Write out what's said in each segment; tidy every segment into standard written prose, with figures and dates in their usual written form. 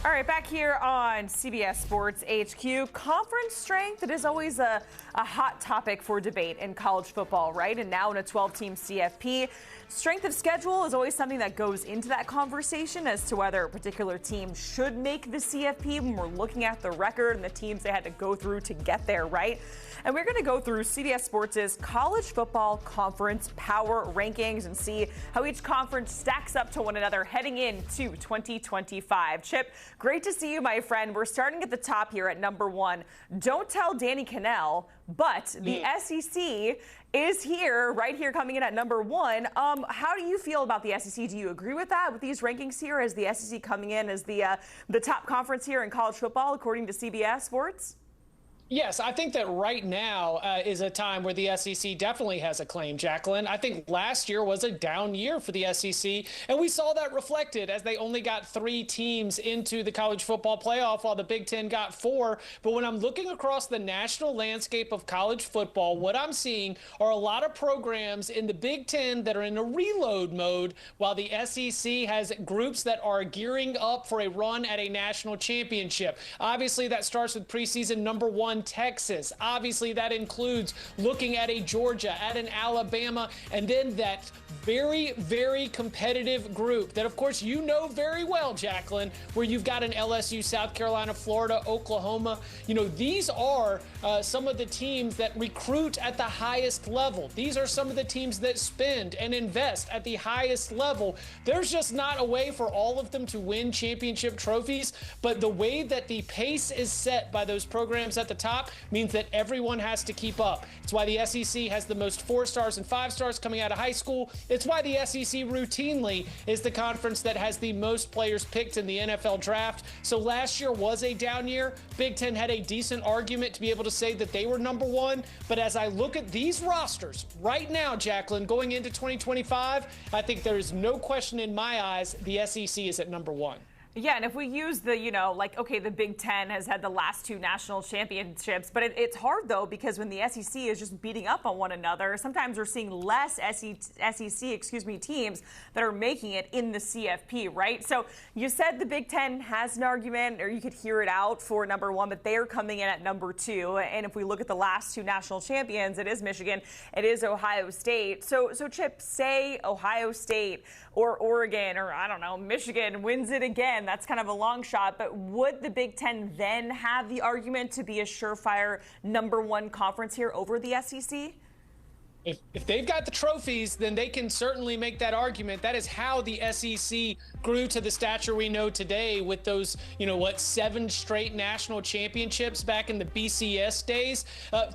All right, back here on CBS Sports HQ, conference strength, it is always a hot topic for debate in college football, right? And now in a 12-team CFP, strength of schedule is always something that goes into that conversation as to whether a particular team should make the CFP when we're looking at the record and the teams they had to go through to get there, right? And we're going to go through CBS Sports' college football conference power rankings and see how each conference stacks up to one another heading into 2025. Chip, great to see you, my friend. We're starting at the top here at number 1. Don't tell Danny Cannell, but the SEC is here, right here, coming in at number 1. How do you feel about the SEC? Do you agree with that, with these rankings here, as the SEC coming in as the top conference here in college football, according to CBS Sports? Yes, I think that right now is a time where the SEC definitely has a claim, Jacqueline. I think last year was a down year for the SEC, and we saw that reflected as they only got 3 teams into the college football playoff while the Big Ten got 4. But when I'm looking across the national landscape of college football, what I'm seeing are a lot of programs in the Big Ten that are in a reload mode, while the SEC has groups that are gearing up for a run at a national championship. Obviously, that starts with preseason number 1, Texas. Obviously, that includes looking at a Georgia, at an Alabama, and then that very, very competitive group that, of course, you know very well, Jacqueline, where you've got an LSU, South Carolina, Florida, Oklahoma. You know, these are some of the teams that recruit at the highest level. These are some of the teams that spend and invest at the highest level. There's just not a way for all of them to win championship trophies, but the way that the pace is set by those programs at the top means that everyone has to keep up. It's why the SEC has the most 4 stars and 5 stars coming out of high school. It's why the SEC routinely is the conference that has the most players picked in the NFL draft. So last year was a down year. Big Ten had a decent argument to be able to say that they were number 1. But as I look at these rosters right now, Jacqueline, going into 2025, I think there is no question in my eyes the SEC is at number 1. Yeah, and if we use the, okay, the Big Ten has had the last 2 national championships, but it's hard, though, because when the SEC is just beating up on one another, sometimes we're seeing less SEC teams that are making it in the CFP, right? So you said the Big Ten has an argument, or you could hear it out for number 1, but they're coming in at number 2. And if we look at the last 2 national champions, it is Michigan, it is Ohio State. So Chip, say Ohio State or Oregon or, I don't know, Michigan wins it again. That's kind of a long shot, but would the Big Ten then have the argument to be a surefire number 1 conference here over the SEC? If they've got the trophies, then they can certainly make that argument. That is how the SEC grew to the stature we know today with those, 7 straight national championships back in the BCS days.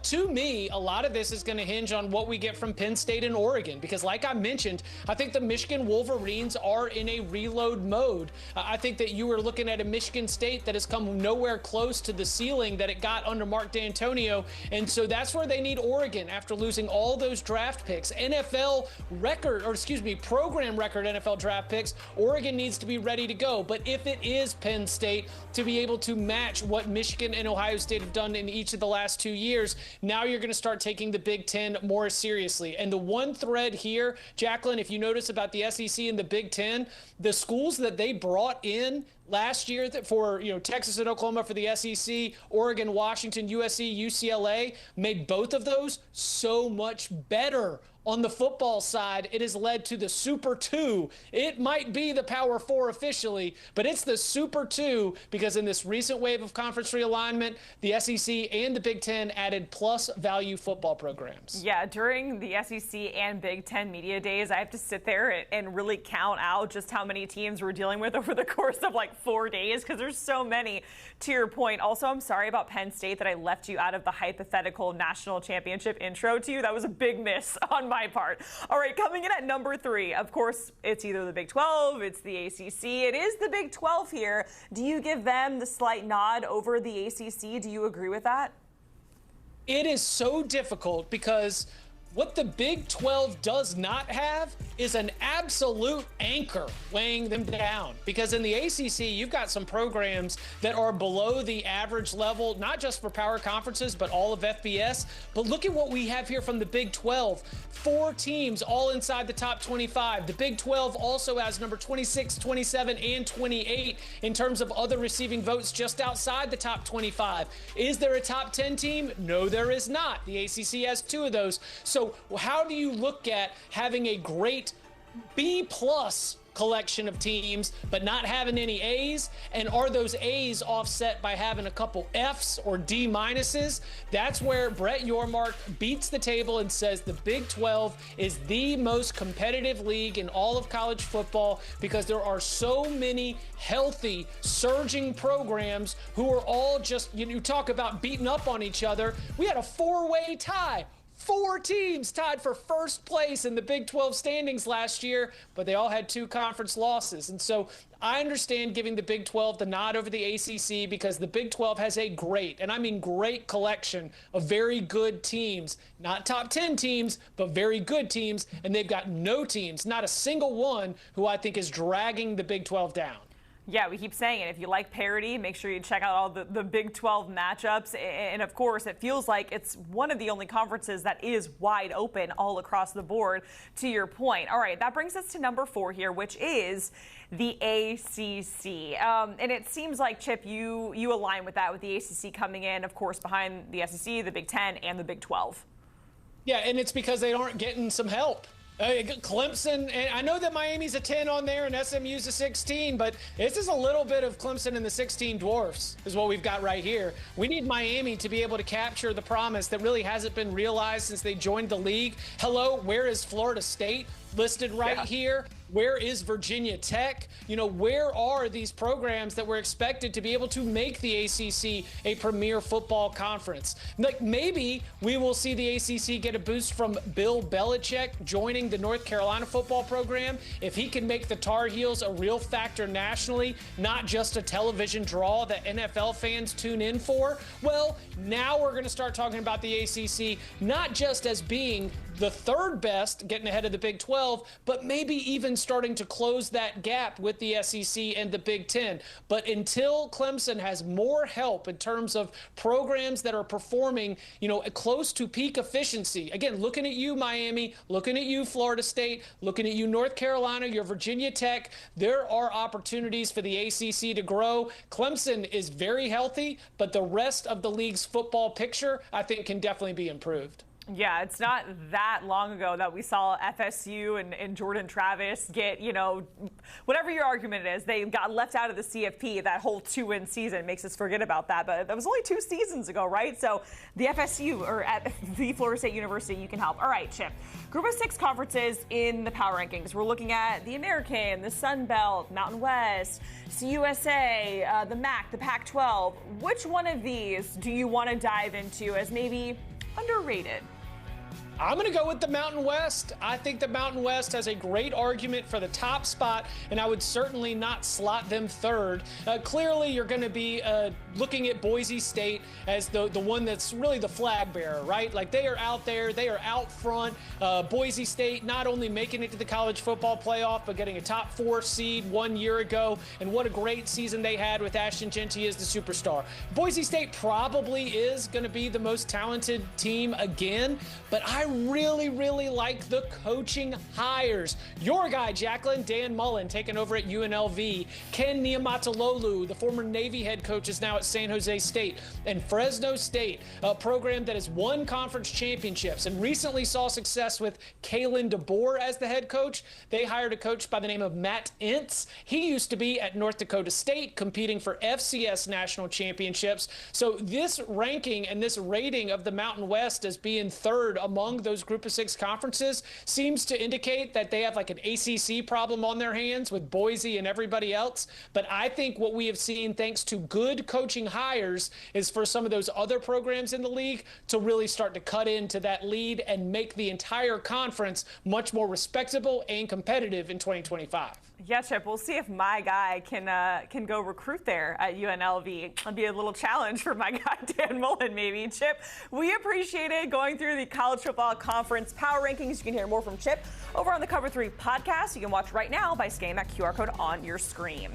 To me, a lot of this is going to hinge on what we get from Penn State and Oregon, because like I mentioned, I think the Michigan Wolverines are in a reload mode. I think that you were looking at a Michigan State that has come nowhere close to the ceiling that it got under Mark D'Antonio, and so that's where they need Oregon after losing all those draft picks, program record NFL draft picks. Oregon needs to be ready to go. But if it is Penn State to be able to match what Michigan and Ohio State have done in each of the last 2 years, now you're going to start taking the Big Ten more seriously. And the one thread here, Jacqueline, if you notice about the SEC and the Big Ten, the schools that they brought in last year for Texas and Oklahoma for the SEC, Oregon, Washington, USC, UCLA, made both of those so much better. On the football side, it has led to the Super 2. It might be the Power 4 officially, but it's the Super 2 because in this recent wave of conference realignment, the SEC and the Big Ten added plus value football programs. Yeah, during the SEC and Big Ten media days, I have to sit there and really count out just how many teams we're dealing with over the course of 4 days because there's so many. To your point, also, I'm sorry about Penn State that I left you out of the hypothetical national championship intro to you. That was a big miss on my part. All right, coming in at number 3, of course, it's either the Big 12, it's the ACC. It is the Big 12 here. Do you give them the slight nod over the ACC? Do you agree with that? It is so difficult because What the Big 12 does not have is an absolute anchor weighing them down. Because in the ACC, you've got some programs that are below the average level, not just for power conferences, but all of FBS. But look at what we have here from the Big 12. 4 teams all inside the top 25. The Big 12 also has number 26, 27, and 28 in terms of other receiving votes just outside the top 25. Is there a top 10 team? No, there is not. The ACC has 2 of those. So how do you look at having a great B-plus collection of teams, but not having any A's? And are those A's offset by having a couple F's or D minuses? That's where Brett Yormark beats the table and says the Big 12 is the most competitive league in all of college football because there are so many healthy, surging programs who are all just, you talk about beating up on each other. We had a 4-way tie. 4 teams tied for first place in the Big 12 standings last year, but they all had 2 conference losses. And so I understand giving the Big 12 the nod over the ACC because the Big 12 has a great, and I mean great, collection of very good teams. Not top 10 teams, but very good teams. And they've got no teams, not a single one, who I think is dragging the Big 12 down. Yeah, we keep saying it. If you like parity, make sure you check out all the Big 12 matchups. And, of course, it feels like it's one of the only conferences that is wide open all across the board, to your point. All right, that brings us to number 4 here, which is the ACC. And it seems like, Chip, you align with that, with the ACC coming in, of course, behind the SEC, the Big 10, and the Big 12. Yeah, and it's because they aren't getting some help. Clemson, and I know that Miami's a 10 on there and SMU's a 16, but this is a little bit of Clemson and the 16 dwarfs is what we've got right here. We need Miami to be able to capture the promise that really hasn't been realized since they joined the league. Hello, where is Florida State listed right here? Where is Virginia Tech? Where are these programs that were expected to be able to make the ACC a premier football conference? Like, maybe we will see the ACC get a boost from Bill Belichick joining the North Carolina football program. If he can make the Tar Heels a real factor nationally, not just a television draw that NFL fans tune in for, well, now we're going to start talking about the ACC not just as being the 3rd best, getting ahead of the Big 12, but maybe even starting to close that gap with the SEC and the Big 10. But until Clemson has more help in terms of programs that are performing, close to peak efficiency, again, looking at you, Miami, looking at you, Florida State, looking at you, North Carolina, your Virginia Tech, there are opportunities for the ACC to grow. Clemson is very healthy, but the rest of the league's football picture, I think, can definitely be improved. Yeah, it's not that long ago that we saw FSU and Jordan Travis get, whatever your argument is, they got left out of the CFP. That whole 2-win season makes us forget about that. But that was only 2 seasons ago, right? So the FSU, or at the Florida State University, you can help. All right, Chip. Group of 6 conferences in the power rankings. We're looking at the American, the Sun Belt, Mountain West, CUSA, the MAC, the Pac-12. Which one of these do you want to dive into as maybe underrated? I'm going to go with the Mountain West. I think the Mountain West has a great argument for the top spot, and I would certainly not slot them 3rd. Clearly, you're going to be looking at Boise State as the one that's really the flag bearer, right? Like, they are out there. They are out front. Boise State not only making it to the college football playoff, but getting a top 4 seed 1 year ago. And what a great season they had with Ashton Genty as the superstar. Boise State probably is going to be the most talented team again, but I really, really like the coaching hires. Your guy, Jacqueline, Dan Mullen, taking over at UNLV. Ken Niumatalolu, the former Navy head coach, is now at San Jose State. And Fresno State, a program that has won conference championships and recently saw success with Kalen DeBoer as the head coach. They hired a coach by the name of Matt Entz. He used to be at North Dakota State competing for FCS national championships. So this ranking and this rating of the Mountain West as being 3rd among those group of 6 conferences seems to indicate that they have like an ACC problem on their hands with Boise and everybody else. But I think what we have seen, thanks to good coaching hires, is for some of those other programs in the league to really start to cut into that lead and make the entire conference much more respectable and competitive in 2025. Yeah, Chip, we'll see if my guy can go recruit there at UNLV. That'll be a little challenge for my guy, Dan Mullen, maybe. Chip, we appreciated going through the College Football Conference Power Rankings. You can hear more from Chip over on the Cover 3 podcast. You can watch right now by scanning that QR code on your screen.